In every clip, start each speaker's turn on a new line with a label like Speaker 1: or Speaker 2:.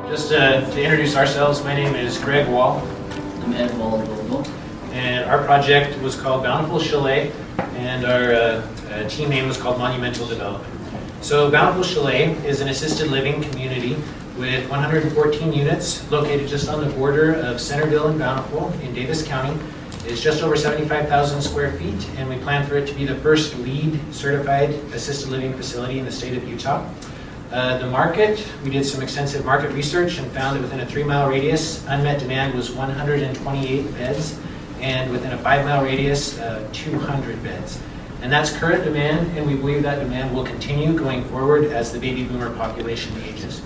Speaker 1: Just to introduce ourselves, my name is Greg Wall.
Speaker 2: I'm Ed Wall.
Speaker 1: And our project was called Bountiful Chalet, and our team name was called Monumental Development. So Bountiful Chalet is an assisted living community with 114 units located just on the border of Centerville and Bountiful in Davis County. It's just over 75,000 square feet, and we plan for it to be the first LEED certified assisted living facility in the state of Utah. The market, we did some extensive market research and found that within a 3-mile radius, unmet demand was 128 beds, and within a 5-mile radius, 200 beds. And that's current demand, and we believe that demand will continue going forward as the baby boomer population ages.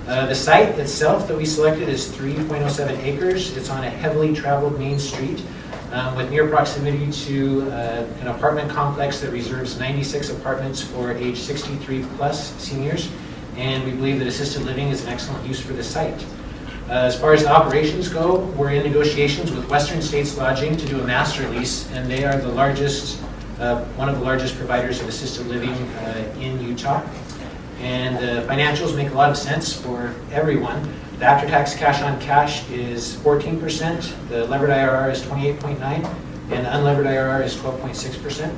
Speaker 1: The site itself that we selected is 3.07 acres. It's on a heavily traveled main street with near proximity to an apartment complex that reserves 96 apartments for age 63 plus seniors, and we believe that assisted living is an excellent use for the site. As far as the operations go, we're in negotiations with Western States Lodging to do a master lease, and they are the largest, one of the largest providers of assisted living in Utah. And the financials make a lot of sense for everyone. The after-tax cash-on-cash is 14%, the levered IRR is 28.9%, and the unlevered IRR is 12.6%.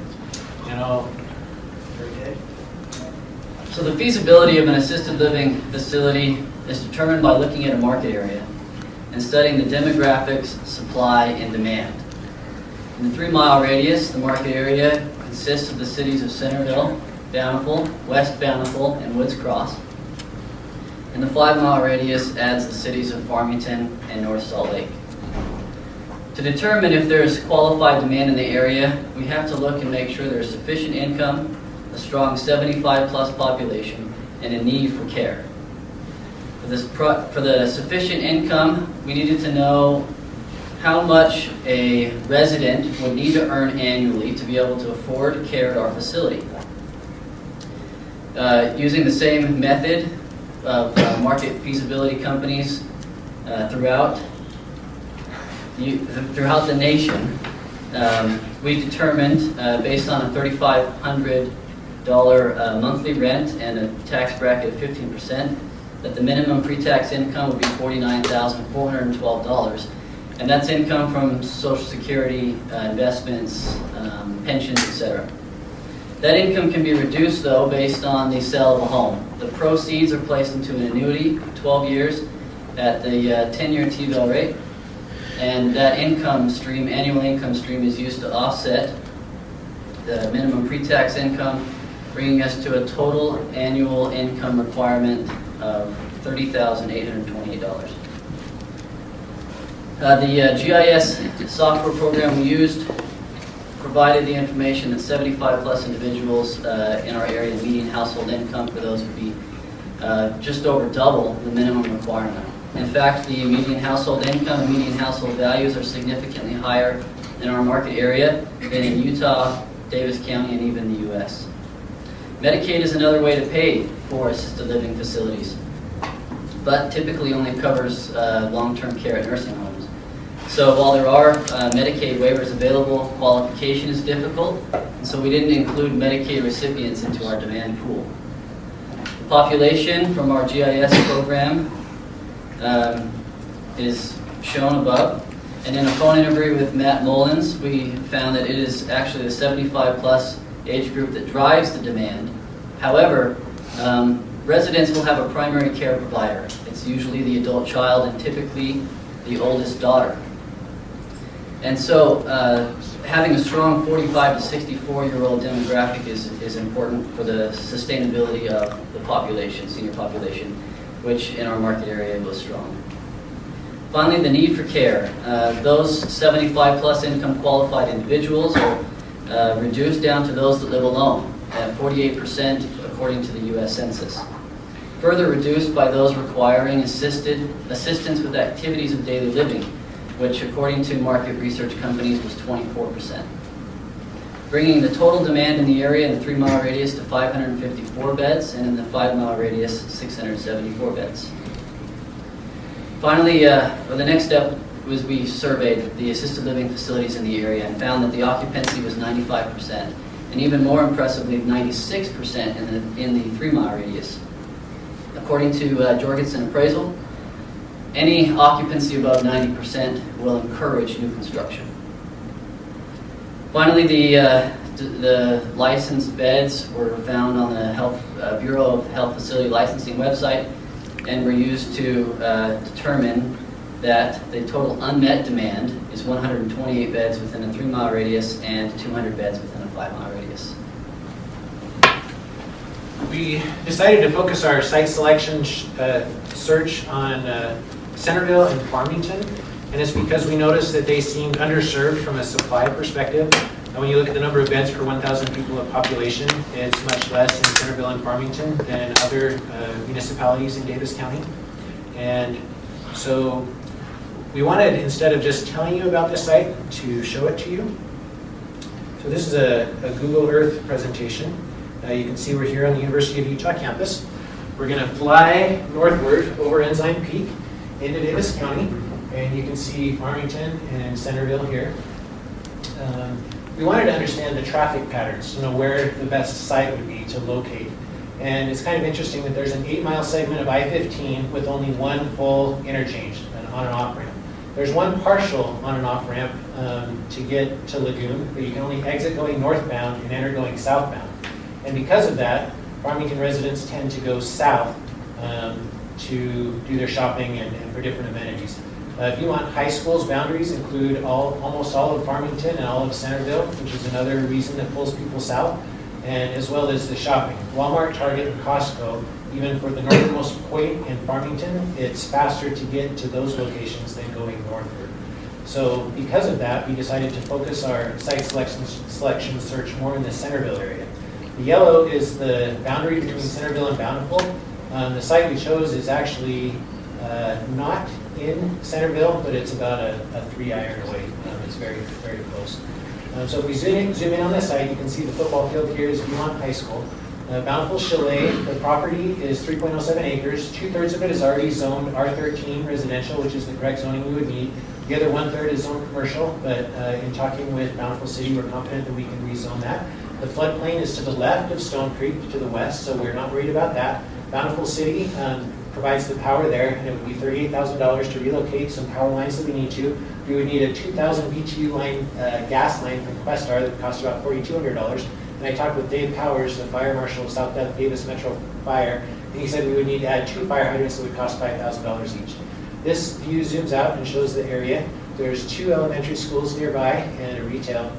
Speaker 2: So the feasibility of an assisted living facility is determined by looking at a market area and studying the demographics, supply, and demand. In the 3-mile radius, the market area consists of the cities of Centerville, Bountiful, West Bountiful, and Woods Cross. And the 5-mile radius adds the cities of Farmington and North Salt Lake. To determine if there is qualified demand in the area, we have to look and make sure there is sufficient income, a strong 75-plus population, and a need for care. For the sufficient income, we needed to know how much a resident would need to earn annually to be able to afford care at our facility. Using the same method of market feasibility companies throughout the nation, we determined, based on a $3,500 monthly rent and a tax bracket of 15%, that the minimum pre-tax income would be $49,412, and that's income from Social Security, investments, pensions, etc. That income can be reduced, though, based on the sale of a home. The proceeds are placed into an annuity for 12 years at the 10-year T-bill rate, and that annual income stream, is used to offset the minimum pre-tax income, bringing us to a total annual income requirement of $30,828. The GIS software program we used provided the information that 75-plus individuals in our area, median household income for those would be just over double the minimum requirement. In fact, the median household income and median household values are significantly higher in our market area than in Utah, Davis County, and even the U.S. Medicaid is another way to pay for assisted living facilities, but typically only covers long-term care at nursing homes. So while there are Medicaid waivers available, qualification is difficult, and so we didn't include Medicaid recipients into our demand pool. The population from our GIS program is shown above, and in a phone interview with Matt Mullins, we found that it is actually the 75-plus age group that drives the demand. However, residents will have a primary care provider. It's usually the adult child and typically the oldest daughter. And so having a strong 45 to 64-year-old demographic is important for the sustainability of the population, senior population, which in our market area was strong. Finally, the need for care. Those 75-plus income qualified individuals are reduced down to those that live alone, at 48% according to the U.S. Census. Further reduced by those requiring assistance with activities of daily living, which according to market research companies was 24%. Bringing the total demand in the area in the 3-mile radius to 554 beds, and in the 5-mile radius, 674 beds. Finally, the next step was we surveyed the assisted living facilities in the area and found that the occupancy was 95%, and even more impressively, 96% in the 3-mile radius. According to Jorgensen Appraisal, Any occupancy above 90% will encourage new construction. Finally, the licensed beds were found on the Bureau of Health Facility Licensing website and were used to determine that the total unmet demand is 128 beds within a 3-mile radius and 200 beds within a 5-mile radius.
Speaker 1: We decided to focus our site selection search on Centerville and Farmington, and it's because we noticed that they seemed underserved from a supply perspective. And when you look at the number of beds per 1,000 people of population, it's much less in Centerville and Farmington than other municipalities in Davis County. And so we wanted, instead of just telling you about this site, to show it to you. So this is a Google Earth presentation. You can see we're here on the University of Utah campus. We're going to fly northward over Ensign Peak into Davis County, and you can see Farmington and Centerville here. We wanted to understand the traffic patterns, where the best site would be to locate. And it's kind of interesting that there's an 8-mile segment of I-15 with only one full interchange, an on and off ramp. There's one partial on and off ramp to get to Lagoon, but you can only exit going northbound and enter going southbound. And because of that, Farmington residents tend to go south to do their shopping and for different amenities. If you want, high school's boundaries include almost all of Farmington and all of Centerville, which is another reason that pulls people south, and as well as the shopping. Walmart, Target, and Costco, even for the northernmost point in Farmington, it's faster to get to those locations than going northward. So because of that, we decided to focus our site selection search more in the Centerville area. The yellow is the boundary between Centerville and Bountiful. The site we chose is actually not in Centerville, but it's about a 3-iron away. It's very, very close. So if we zoom in on this site, you can see the football field here is Beaumont High School. Bountiful Chalet, the property is 3.07 acres. 2/3 of it is already zoned R13 residential, which is the correct zoning we would need. The other 1/3 is zoned commercial, but in talking with Bountiful City, we're confident that we can rezone that. The floodplain is to the left of Stone Creek, to the west, so we're not worried about that. Bountiful City provides the power there, and it would be $38,000 to relocate some power lines that we need to. We would need a 2,000 BTU line, gas line from Questar that would cost about $4,200. And I talked with Dave Powers, the fire marshal of South Davis Metro Fire, and he said we would need to add 2 fire hydrants that would cost $5,000 each. This view zooms out and shows the area. There's 2 elementary schools nearby and a retail.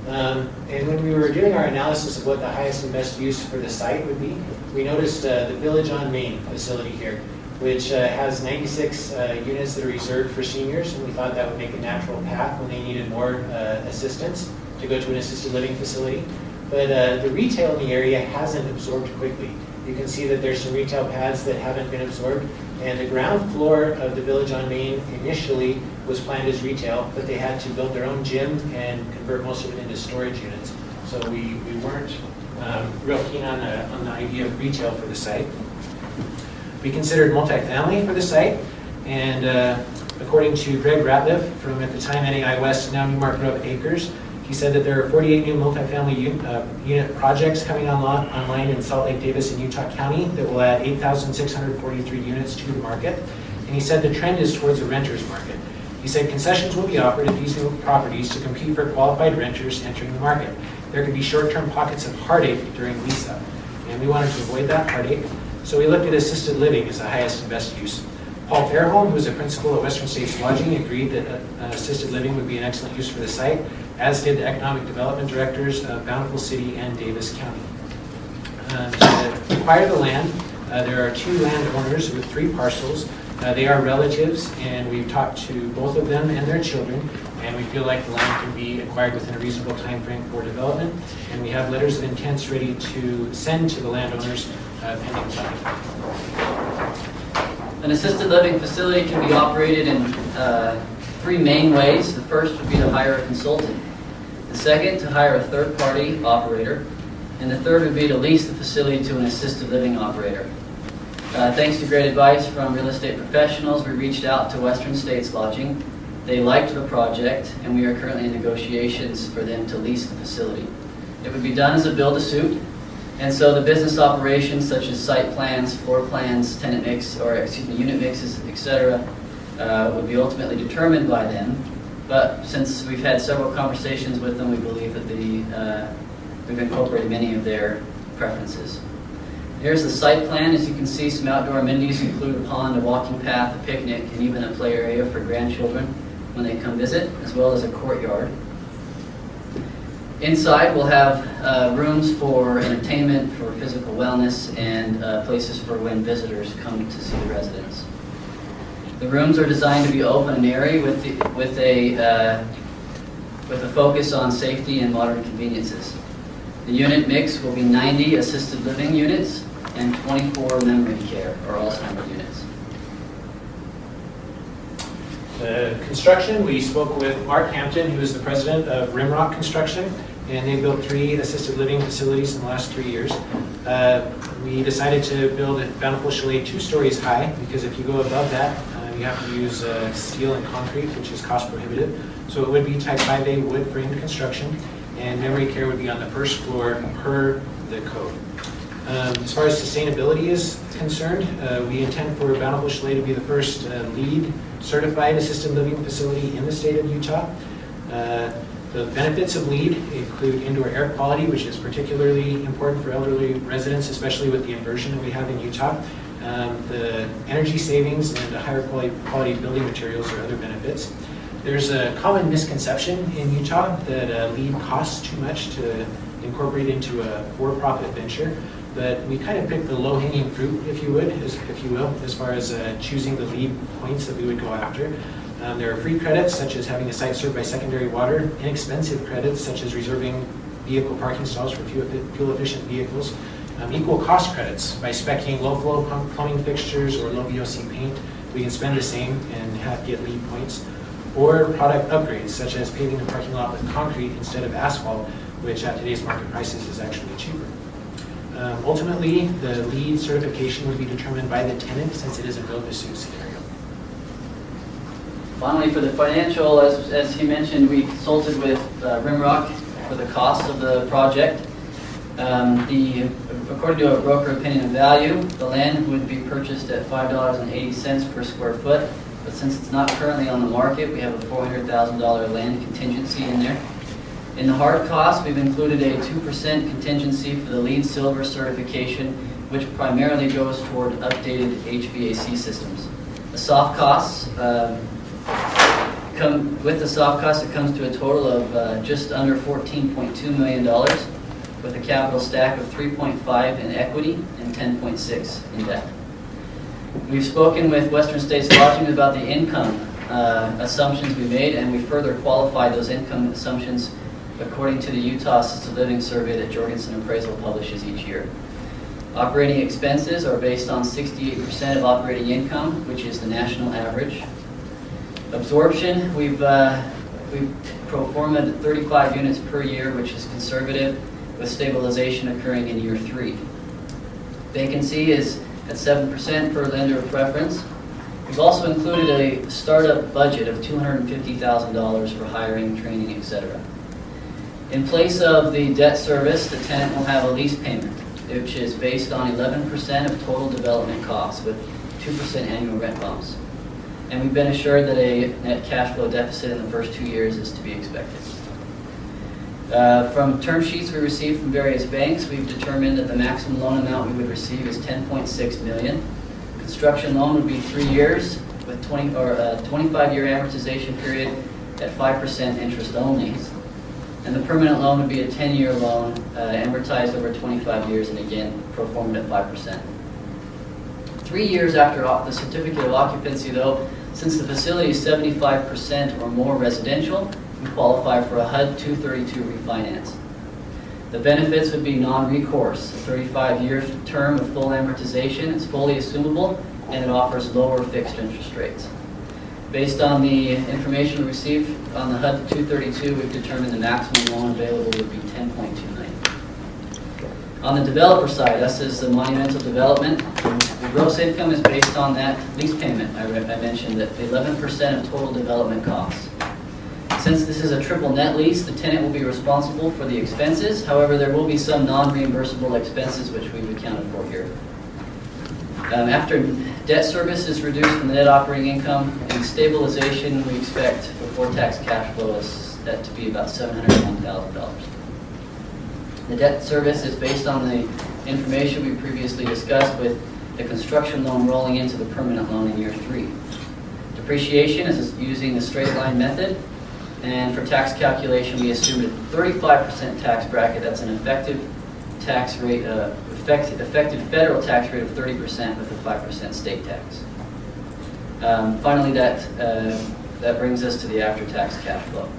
Speaker 1: And when we were doing our analysis of what the highest and best use for the site would be, we noticed the Village on Main facility here, which has 96 units that are reserved for seniors, and we thought that would make a natural path when they needed more assistance to go to an assisted living facility. But the retail in the area hasn't absorbed quickly. You can see that there's some retail pads that haven't been absorbed, and the ground floor of the Village on Main initially was planned as retail, but they had to build their own gym and convert most of it into storage units. So we weren't real keen on the idea of retail for the site. We considered multifamily for the site, and according to Greg Ratliff from at the time NAI West, now Newmark Grove Acres, he said that there are 48 new multifamily unit projects coming online in Salt Lake, Davis, and Utah County that will add 8,643 units to the market. And he said the trend is towards a renter's market. He said concessions will be offered at these new properties to compete for qualified renters entering the market. There could be short-term pockets of heartache during lease-up, and we wanted to avoid that heartache. So we looked at assisted living as the highest and best use. Paul Fairholm, who is a principal at Western States Lodging, agreed that assisted living would be an excellent use for the site, as did the economic development directors of Bountiful City and Davis County. To acquire the land, there are 2 landowners with 3 parcels. They are relatives, and we've talked to both of them and their children, and we feel like the land can be acquired within a reasonable time frame for development, and we have letters of intents ready to send to the landowners pending signing.
Speaker 2: An assisted living facility can be operated in 3 main ways. The first would be to hire a consultant. The second, to hire a third-party operator. And the third would be to lease the facility to an assisted living operator. Thanks to great advice from real estate professionals, we reached out to Western States Lodging. They liked the project, and we are currently in negotiations for them to lease the facility. It would be done as a build-to-suit, and so the business operations such as site plans, floor plans, unit mixes, etc., would be ultimately determined by them. But since we've had several conversations with them, we believe that we've incorporated many of their preferences. Here's the site plan. As you can see, some outdoor amenities include a pond, a walking path, a picnic, and even a play area for grandchildren when they come visit, as well as a courtyard. Inside, we'll have rooms for entertainment, for physical wellness, and places for when visitors come to see the residents. The rooms are designed to be open and airy with a focus on safety and modern conveniences. The unit mix will be 90 assisted living units and 24 memory care or Alzheimer's units.
Speaker 1: The construction, we spoke with Mark Hampton, who is the president of Rimrock Construction, and they built 3 assisted living facilities in the last 3 years. We decided to build a Bountiful Chalet 2 stories high, because if you go above that, you have to use steel and concrete, which is cost prohibitive. So it would be type 5A wood framed construction, and memory care would be on the first floor per the code. As far as sustainability is concerned, we intend for Bountiful Chalet to be the first LEED certified assisted living facility in the state of Utah. The benefits of LEED include indoor air quality, which is particularly important for elderly residents, especially with the inversion that we have in Utah. The energy savings and the higher quality building materials are other benefits. There's a common misconception in Utah that LEED costs too much to incorporate into a for-profit venture, but we kind of picked the low-hanging fruit, if you will, as far as choosing the LEED points that we would go after. There are free credits, such as having a site served by secondary water, inexpensive credits, such as reserving vehicle parking stalls for fuel-efficient vehicles, equal cost credits by speccing low-flow plumbing fixtures or low VOC paint. We can spend the same and get LEED points. Or product upgrades, such as paving the parking lot with concrete instead of asphalt, which at today's market prices is actually cheaper. Ultimately, the LEED certification would be determined by the tenant, since it is a build-to-suit scenario.
Speaker 2: Finally, for the financial, as he mentioned, we consulted with Rimrock for the cost of the project. According to a broker opinion of value, the land would be purchased at $5.80 per square foot, but since it's not currently on the market, we have a $400,000 land contingency in there. In the hard cost, we've included a 2% contingency for the LEED Silver certification, which primarily goes toward updated HVAC systems. The soft costs, it comes to a total of just under $14.2 million, with a capital stack of 3.5 in equity and 10.6 in debt. We've spoken with Western States Lodging about the income assumptions we made, and we further qualified those income assumptions according to the Utah Assisted Living Survey that Jorgensen Appraisal publishes each year. Operating expenses are based on 68% of operating income, which is the national average. Absorption, we've pro forma 35 units per year, which is conservative, with stabilization occurring in year 3. Vacancy is at 7% per lender of preference. We've also included a startup budget of $250,000 for hiring, training, etc. In place of the debt service, the tenant will have a lease payment, which is based on 11% of total development costs with 2% annual rent bumps. And we've been assured that a net cash flow deficit in the first 2 years is to be expected. From term sheets we received from various banks, we've determined that the maximum loan amount we would receive is $10.6 million. Construction loan would be 3 years with 25-year amortization period at 5% interest only. And the permanent loan would be a 10-year loan amortized over 25 years and again performed at 5%. 3 years after the certificate of occupancy though, since the facility is 75% or more residential, we qualify for a HUD 232 refinance. The benefits would be non-recourse, a 35-year term of full amortization, it's fully assumable, and it offers lower fixed interest rates. Based on the information we received on the HUD 232, we've determined the maximum loan available would be $10.2 million. On the developer side, us as the monumental development, the gross income is based on that lease payment I mentioned, that 11% of total development costs. Since this is a triple net lease, the tenant will be responsible for the expenses. However, there will be some non-reimbursable expenses which we've accounted for here. After debt service is reduced from the net operating income and stabilization, we expect before tax cash flow is that to be about $701,000. The debt service is based on the information we previously discussed with the construction loan rolling into the permanent loan in year 3. Depreciation is using the straight line method, and for tax calculation we assumed a 35% tax bracket. That's an effective tax rate, effective federal tax rate of 30% with a 5% state tax. Finally, that brings us to the after-tax cash flow.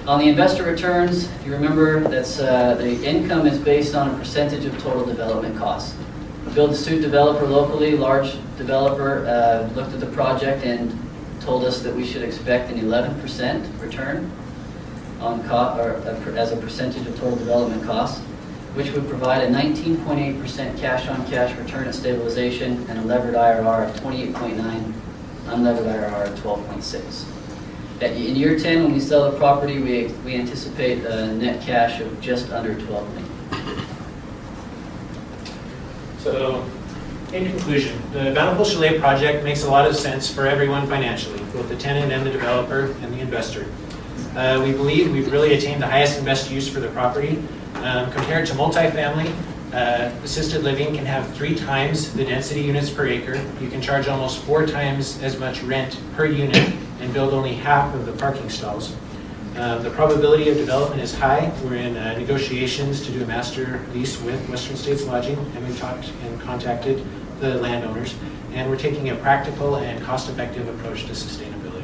Speaker 2: On the investor returns, if you remember, that's the income is based on a percentage of total development costs. Build-to-suit developer locally, large developer, looked at the project and told us that we should expect an 11% return on as a percentage of total development costs, which would provide a 19.8% cash-on-cash return at stabilization and a levered IRR of 28.9, unlevered IRR of 12.6. In year 10, when we sell the property, we anticipate a net cash of just under $12 million.
Speaker 1: So, in conclusion, the Bountiful Chalet project makes a lot of sense for everyone financially, both the tenant and the developer and the investor. We believe we've really attained the highest and best use for the property. Compared to multifamily, assisted living can have 3 times the density units per acre. You can charge almost 4 times as much rent per unit and build only half of the parking stalls. The probability of development is high. We're in negotiations to do a master lease with Western States Lodging, and we've talked and contacted the landowners, and we're taking a practical and cost-effective approach to sustainability.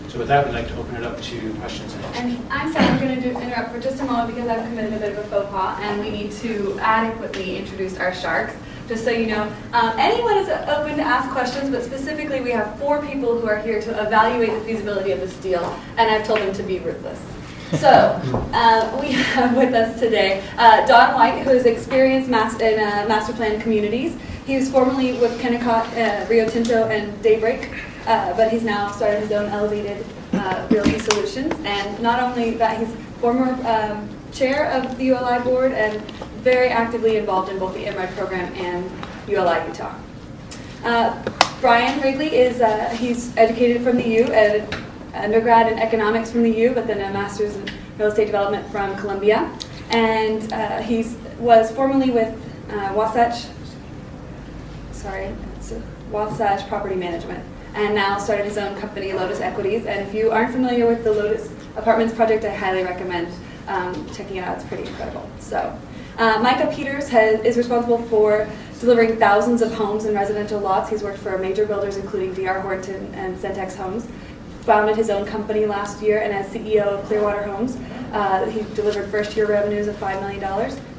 Speaker 1: So with that, we'd like to open it up to questions and answers.
Speaker 3: And I'm sorry, I'm going to interrupt for just a moment because I've committed a bit of a faux pas, and we need to adequately introduce our sharks. Just so you know, anyone is open to ask questions, but specifically we have 4 people who are here to evaluate the feasibility of this deal, and I've told them to be ruthless. So we have with us today Don White, who is experienced in master plan communities. He was formerly with Kennecott, Rio Tinto, and Daybreak, but he's now started his own elevated realty solutions. And not only that, he's former chair of the ULI board and very actively involved in both the MRED program and ULI Utah. Brian Wrigley is he's educated from the U, an undergrad in economics from the U, but then a master's in real estate development from Columbia, and he was formerly with Wasatch Property Management, and now started his own company, Lotus Equities. And if you aren't familiar with the Lotus Apartments project, I highly recommend checking it out. It's pretty incredible. So, Micah Peters is responsible for delivering thousands of homes and residential lots. He's worked for major builders including D.R. Horton and Centex Homes. Founded his own company last year, and as CEO of Clearwater Homes, he delivered first-year revenues of $5 million,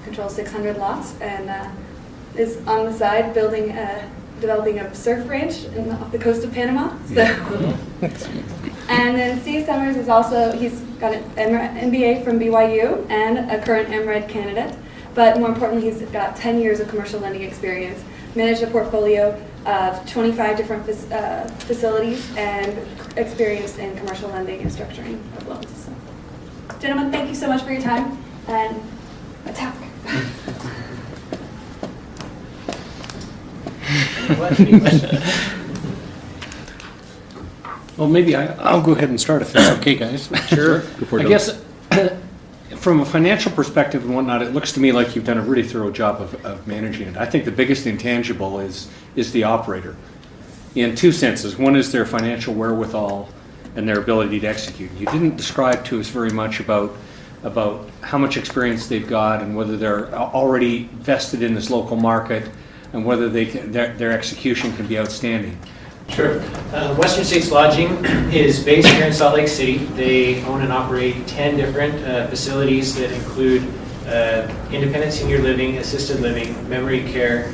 Speaker 3: controls 600 lots, and is on the side developing a surf ranch off the coast of Panama. So. And then Steve Summers is he's got an MBA from BYU and a current MRED candidate, but more importantly, he's got 10 years of commercial lending experience, managed a portfolio of 25 different facilities, and experienced in commercial lending and structuring of loans. So, gentlemen, thank you so much for your time, and attack.
Speaker 1: Any questions?
Speaker 4: Well, maybe I'll go ahead and start if that's okay, guys.
Speaker 5: Sure.
Speaker 4: I guess from a financial perspective and whatnot, it looks to me like you've done a really thorough job of managing it. I think the biggest intangible is the operator in 2 senses. One is their financial wherewithal and their ability to execute. You didn't describe to us very much about how much experience they've got and whether they're already vested in this local market and whether their execution can be outstanding.
Speaker 1: Sure. Western States Lodging is based here in Salt Lake City. They own and operate 10 different facilities that include independent senior living, assisted living, memory care,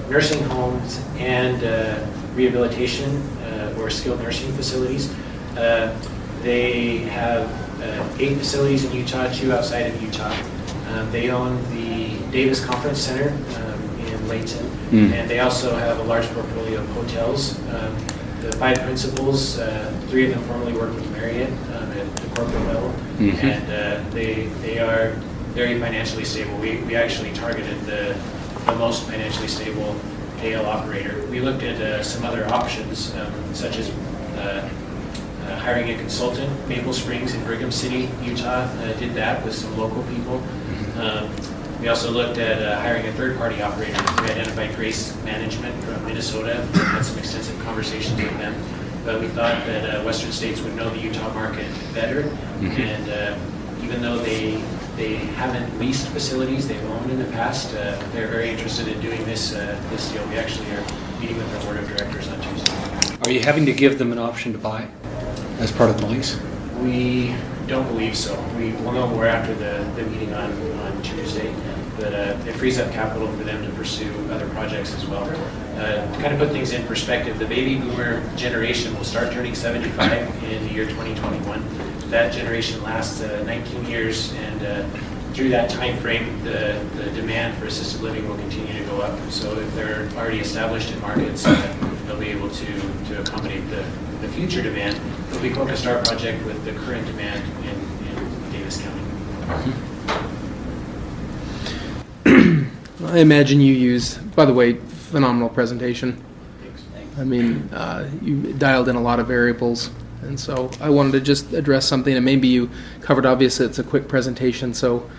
Speaker 1: nursing homes, and rehabilitation or skilled nursing facilities. They have 8 facilities in Utah, 2 outside of Utah. They own the Davis Conference Center in Layton, and they also have a large portfolio of hotels. The 5 principals, 3 of them formerly worked with Marriott at the corporate level, and they are very financially stable. We actually targeted the the most financially stable AL operator. We looked at some other options, such as hiring a consultant. Maple Springs in Brigham City, Utah did that with some local people. We also looked at hiring a third-party operator. We identified Grace Management from Minnesota. We had some extensive conversations with them. But we thought that Western States would know the Utah market better. And even though they haven't leased facilities they've owned in the past, they're very interested in doing this deal. We actually are meeting with their board of directors on Tuesday.
Speaker 4: Are you having to give them an option to buy as part of the lease?
Speaker 1: We don't believe so. We will know more after the meeting on Tuesday, but it frees up capital for them to pursue other projects as well. To kind of put things in perspective, the baby boomer generation will start turning 75 in the year 2021. That generation lasts 19 years, and through that time frame, the demand for assisted living will continue to go up. So if they're already established in markets, they'll be able to accommodate the future demand. But we focused our project with the current demand in Davis County.
Speaker 5: I imagine you used, by the way, phenomenal presentation.
Speaker 1: Thanks.
Speaker 5: I mean, you dialed in a lot of variables. And so I wanted to just address something, and maybe you covered, obviously it's a quick presentation, so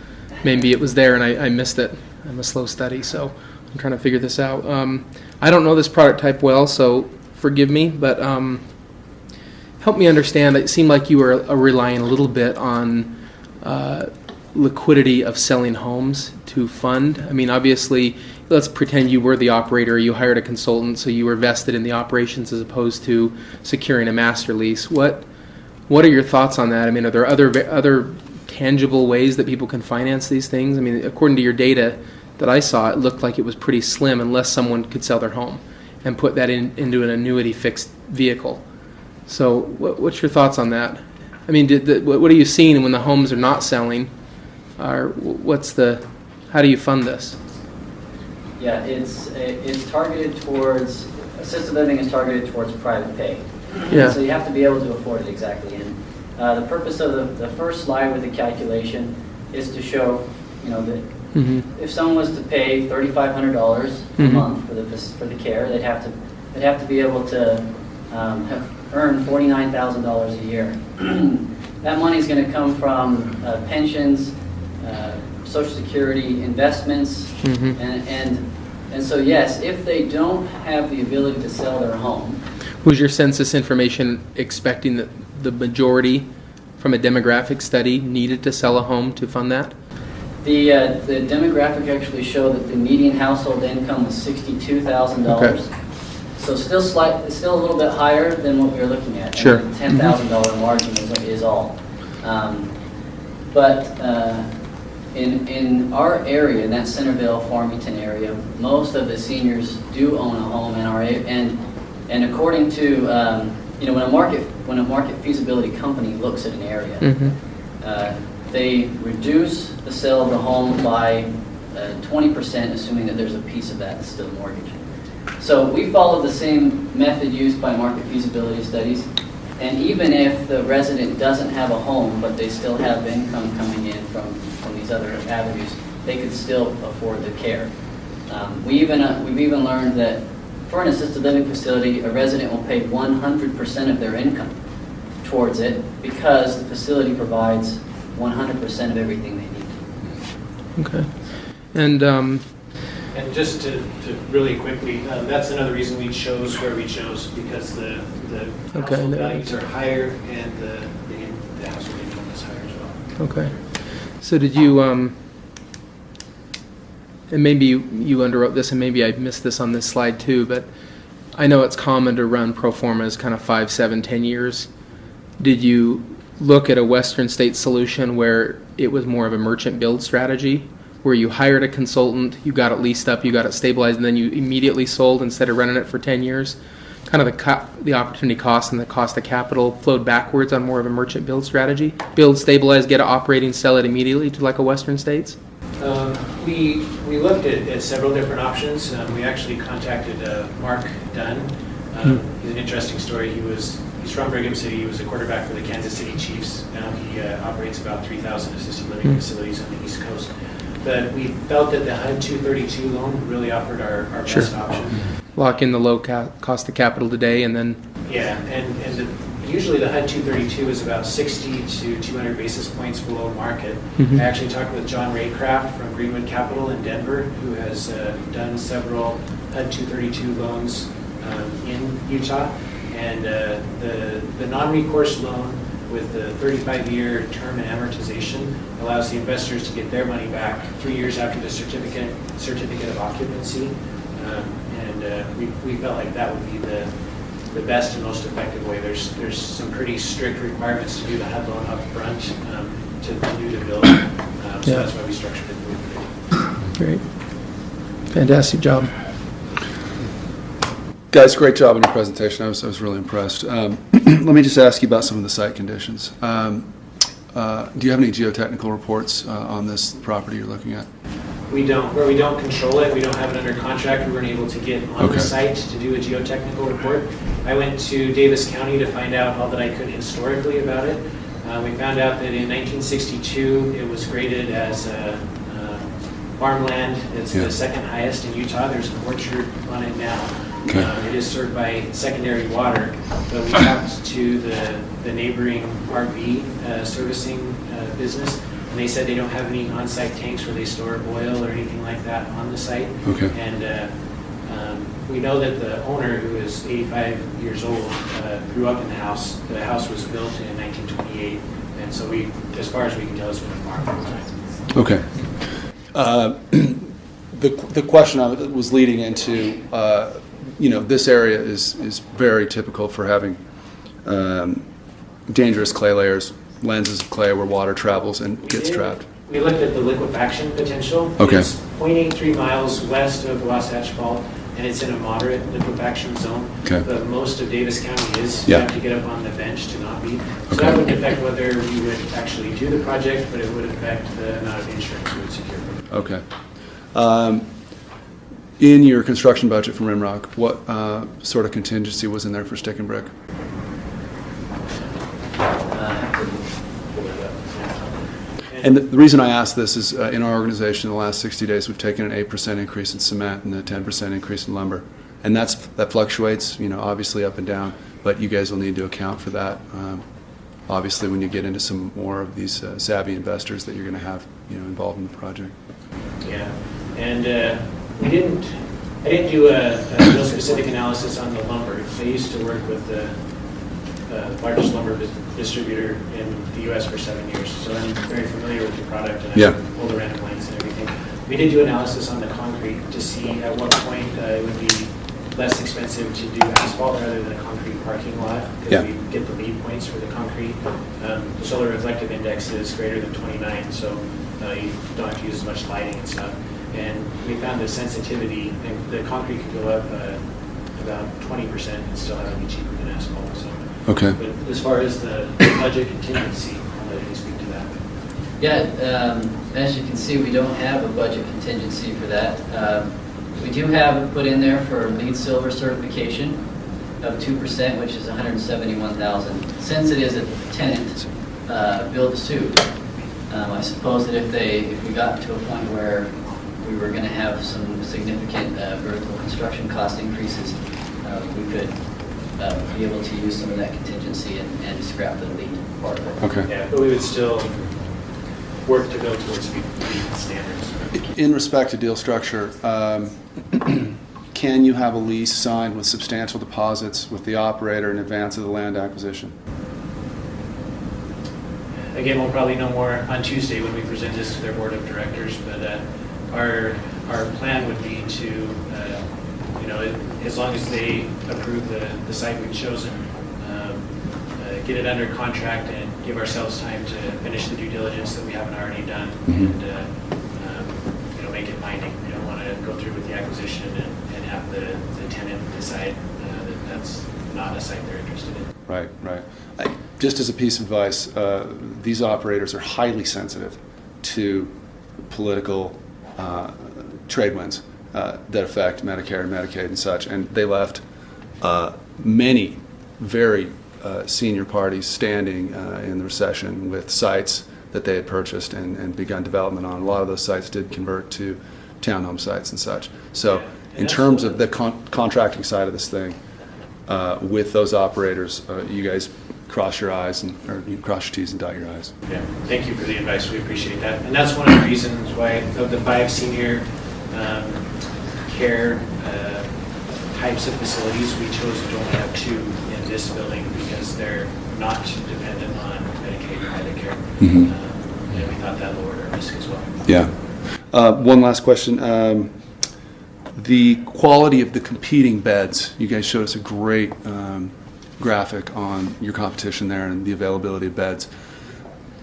Speaker 5: maybe it was there and I missed it. I'm a slow study, so I'm trying to figure this out. I don't know this product type well, so forgive me, but help me understand. It seemed like you were relying a little bit on liquidity of selling homes to fund. I mean, obviously, let's pretend you were the operator, you hired a consultant, so you were vested in the operations as opposed to securing a master lease. What are your thoughts on that? I mean, are there other tangible ways that people can finance these things? I mean, according to your data that I saw, it looked like it was pretty slim unless someone could sell their home and put that into an annuity fixed vehicle. So what's your thoughts on that? I mean, what are you seeing when the homes are not selling? How do you fund this?
Speaker 2: Yeah, it's targeted towards, assisted living is targeted towards private pay.
Speaker 5: Yeah.
Speaker 2: So you have to be able to afford it exactly. And the purpose of the first slide with the calculation is to show, that if someone was to pay $3,500 a month for the care, they'd have to be able to have earned $49,000 a year. That money is going to come from pensions, Social Security, investments, and so yes, if they don't have the ability to sell their home.
Speaker 5: Was your census information expecting that the majority from a demographic study needed to sell a home to fund that?
Speaker 2: The demographic actually showed that the median household income was $62,000.
Speaker 5: Okay. So
Speaker 2: still a little bit higher than what we were looking at.
Speaker 5: Sure.
Speaker 2: And the $10,000 margin is all. But in our area, in that Centerville, Farmington area, most of the seniors do own a home in our area, and according to when a market feasibility company looks at an area, they reduce the sale of the home by 20%, assuming that there's a piece of that that's still mortgage. So we follow the same method used by market feasibility studies. And even if the resident doesn't have a home, but they still have income coming in from these other avenues, they could still afford the care. We've even learned that for an assisted living facility, a resident will pay 100% of their income towards it because the facility provides 100% of everything they need.
Speaker 5: Okay.
Speaker 1: And just to really quickly, that's another reason we chose where we chose, because the household values are higher and the household income is higher as well.
Speaker 5: Okay. So did you, and maybe you underwrote this and maybe I missed this on this slide too, but I know it's common to run pro formas kind of 5, 7, 10 years. Did you look at a Western States solution where it was more of a merchant build strategy, where you hired a consultant, you got it leased up, you got it stabilized, and then you immediately sold instead of running it for 10 years? Kind of the opportunity cost and the cost of capital flowed backwards on more of a merchant build strategy? Build, stabilize, get it operating, sell it immediately to like a Western States?
Speaker 1: We looked at several different options. We actually contacted Mark Dunn. He's an interesting story. He's from Brigham City. He was a quarterback for the Kansas City Chiefs. Now he operates about 3,000 assisted living facilities on the East Coast. but we felt that the HUD 232 loan really offered our
Speaker 5: Sure.
Speaker 1: best option.
Speaker 5: Lock in the low cost of capital today, and then
Speaker 1: Yeah, usually the HUD 232 is about 60 to 200 basis points below market.
Speaker 5: Mhm.
Speaker 1: I actually talked with John Raycraft from Greenwood Capital in Denver, who has done several HUD 232 loans in Utah. And the non-recourse loan with the 35-year term and amortization allows the investors to get their money back 3 years after the certificate of occupancy. We felt like that would be the best and most effective way. There's some pretty strict requirements to do the HUD loan up front to do the build. So
Speaker 5: Yeah.
Speaker 1: that's why we structured it the way we did.
Speaker 5: great, fantastic job.
Speaker 6: Guys, great job on your presentation. I was really impressed. Let me just ask you about some of the site conditions. Do you have any geotechnical reports on this property you're looking at?
Speaker 1: We don't. Where we don't control it, we don't have it under contract, we weren't able to get on
Speaker 6: Okay.
Speaker 1: the site to do a geotechnical report. I went to Davis County to find out all that I could historically about it. We found out that in 1962, it was graded as farmland. It's
Speaker 6: Yeah.
Speaker 1: the second highest in Utah. There's an orchard on it now.
Speaker 6: Okay.
Speaker 1: It is served by secondary water, but we talked to the neighboring RV servicing business, and they said they don't have any on-site tanks where they store oil or anything like that on the site.
Speaker 6: Okay.
Speaker 1: And we know that the owner, who is 85 years old, grew up in the house. The house was built in 1928, and so as far as we can tell, it's been a farm for a time.
Speaker 6: Okay. The question I was leading into, this area is very typical for having dangerous clay layers, lenses of clay where water travels and gets trapped.
Speaker 1: We looked at the liquefaction potential.
Speaker 6: Okay.
Speaker 1: It's 0.83 miles west of the Wasatch Fault, and it's in a moderate liquefaction zone.
Speaker 6: Okay.
Speaker 1: But most of Davis County is.
Speaker 6: Yeah.
Speaker 1: You have to get up on the bench to not be. So
Speaker 6: Okay.
Speaker 1: that wouldn't affect whether we would actually do the project, but it would affect the amount of insurance we would secure.
Speaker 6: Okay. In your construction budget from Rimrock, what sort of contingency was in there for stick and brick? And the reason I ask this is in our organization in the last 60 days, we've taken an 8% increase in cement and a 10% increase in lumber. And that fluctuates, obviously up and down, but you guys will need to account for that. Obviously, when you get into some more of these savvy investors that you're going to have, involved in the project.
Speaker 1: Yeah, and I didn't do a real specific analysis on the lumber. I used to work with the largest lumber distributor in the U.S. for 7 years, so I'm very familiar with the product, and I
Speaker 6: Yeah.
Speaker 1: pulled the random lengths and everything. We did do analysis on the concrete to see at what point it would be less expensive to do asphalt rather than a concrete parking lot, because
Speaker 6: Yeah.
Speaker 1: we get the lead points for the concrete. The solar reflective index is greater than 29, so you don't have to use as much lighting and stuff. And we found the sensitivity, and the concrete could go up about 20% and still have it be cheaper than asphalt. So,
Speaker 6: Okay.
Speaker 1: but as far as the budget contingency, I'll let you speak to that.
Speaker 2: Yeah, as you can see, we don't have a budget contingency for that. We do have put in there for LEED Silver certification of 2%, which is $171,000. Since it is a tenant build to suit, I suppose that if we got to a point where we were going to have some significant vertical construction cost increases, we could be able to use some of that contingency and scrap the LEED part of it.
Speaker 6: Okay.
Speaker 1: Yeah, but we would still work to go towards LEED standards.
Speaker 6: In respect to deal structure, can you have a lease signed with substantial deposits with the operator in advance of the land acquisition?
Speaker 1: Again, we'll probably know more on Tuesday when we present this to their board of directors, but our plan would be to, as long as they approve the site we've chosen, get it under contract and give ourselves time to finish the due diligence that we haven't already done, and make it binding. We don't want to go through with the acquisition and have the tenant decide that that's not a site they're interested in.
Speaker 6: Right. Just as a piece of advice, these operators are highly sensitive to political trade winds that affect Medicare and Medicaid and such, and they left many very senior parties standing in the recession with sites that they had purchased and begun development on. A lot of those sites did convert to townhome sites and such. So in terms of the contracting side of this thing, with those operators, you guys cross your I's or you cross your T's and dot your I's.
Speaker 1: Yeah, thank you for the advice. We appreciate that. And that's one of the reasons why of the 5 senior care types of facilities, we chose to only have 2 in this building because they're not dependent on Medicaid or Medicare. And we thought that lowered our risk as well.
Speaker 6: Yeah. One last question. The quality of the competing beds, you guys showed us a great graphic on your competition there and the availability of beds.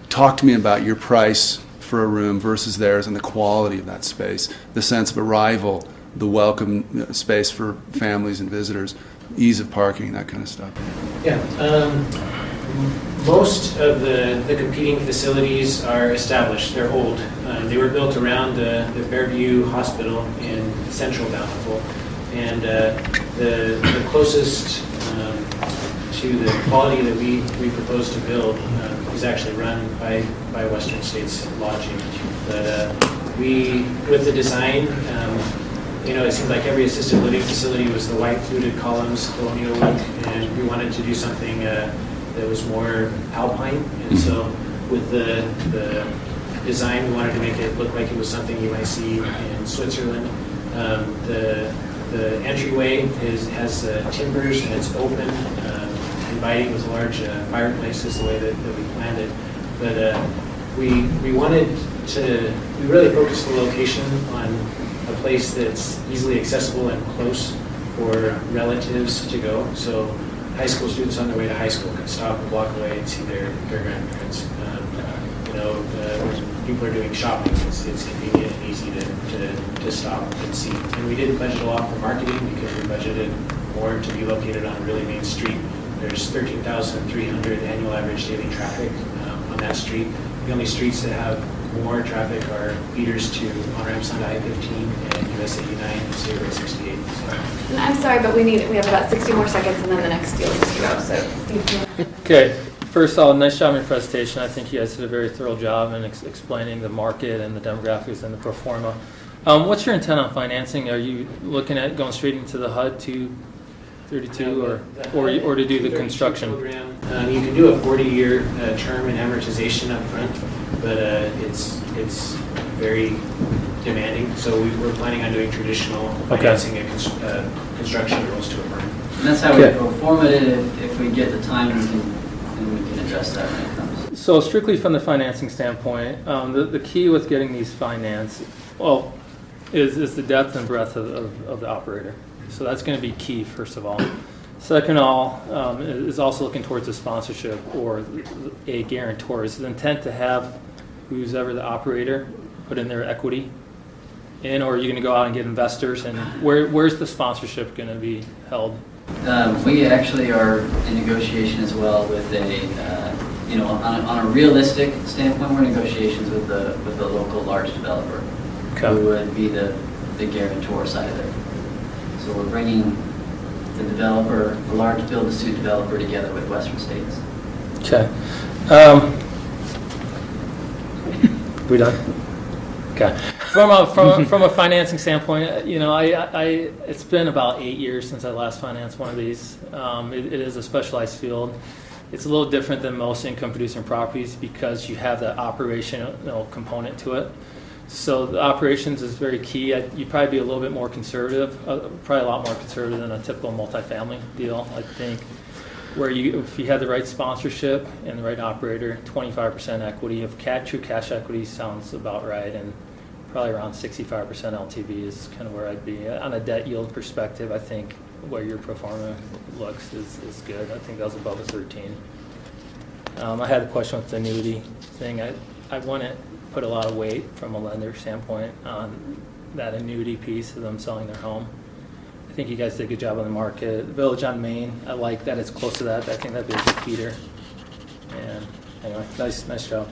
Speaker 6: Talk to me about your price for a room versus theirs and the quality of that space, the sense of arrival, the welcome space for families and visitors, ease of parking, that kind of stuff.
Speaker 1: Yeah. Most of the competing facilities are established. They're old. They were built around the Fairview Hospital in central Bountiful. And the closest to the quality that we propose to build is actually run by Western States Lodging. But with the design, it seemed like every assisted living facility was the white fluted columns, colonial look, and we wanted to do something that was more alpine. And so with the design, we wanted to make it look like it was something you might see in Switzerland. The entryway has timbers and it's open, inviting with large fireplaces the way that we planned it. But we really focused the location on a place that's easily accessible and close for relatives to go. So high school students on their way to high school can stop and walk away and see their grandparents. When people are doing shopping, it's convenient and easy to stop and see. And we didn't budget a lot for marketing because we budgeted more to be located on a really main street. There's 13,300 annual average daily traffic on that street. The only streets that have more traffic are feeders to on-ramps onto I-15 and US 89 and State Road 68. So.
Speaker 3: I'm sorry, but we have about 60 more seconds and then the next deal is to go. So,
Speaker 7: Okay. First of all, nice job in your presentation. I think you guys did a very thorough job in explaining the market and the demographics and the pro forma. What's your intent on financing? Are you looking at going straight into the HUD 232 or to do the construction?
Speaker 1: Program, you can do a 40-year term and amortization up front, but it's very demanding. So we're planning on doing traditional financing and construction rolls to a perm.
Speaker 2: And that's how we pro forma it. If we get the time, we can adjust that when it comes.
Speaker 7: So strictly from the financing standpoint, the key with getting these financed, is the depth and breadth of the operator. So that's going to be key, first of all. Second of all, is also looking towards a sponsorship or a guarantor. Is the intent to have who's ever the operator put in their equity in, or are you going to go out and get investors? And where's the sponsorship going to be held?
Speaker 2: We actually are in negotiation as well with on a realistic standpoint, we're in negotiations with the local large developer who would be the guarantor side of it. So we're bringing the developer, the large build-to-suit developer, together with Western States.
Speaker 7: Okay. We done? Okay. From a financing standpoint, it's been about 8 years since I last financed one of these. It is a specialized field. It's a little different than most income-producing properties because you have the operational component to it. So the operations is very key. You'd probably be a little bit more conservative, probably a lot more conservative than a typical multifamily deal, I think, where if you had the right sponsorship and the right operator, 25% equity. If true cash equity sounds about right, and probably around 65% LTV is kind of where I'd be. On a debt yield perspective, I think where your pro forma looks is good. I think that was above a 13. I had a question with the annuity thing. I wouldn't put a lot of weight from a lender standpoint on that annuity piece of them selling their home. I think you guys did a good job on the market. Village on Main, I like that it's close to that. I think that'd be a good feeder. And anyway, nice job.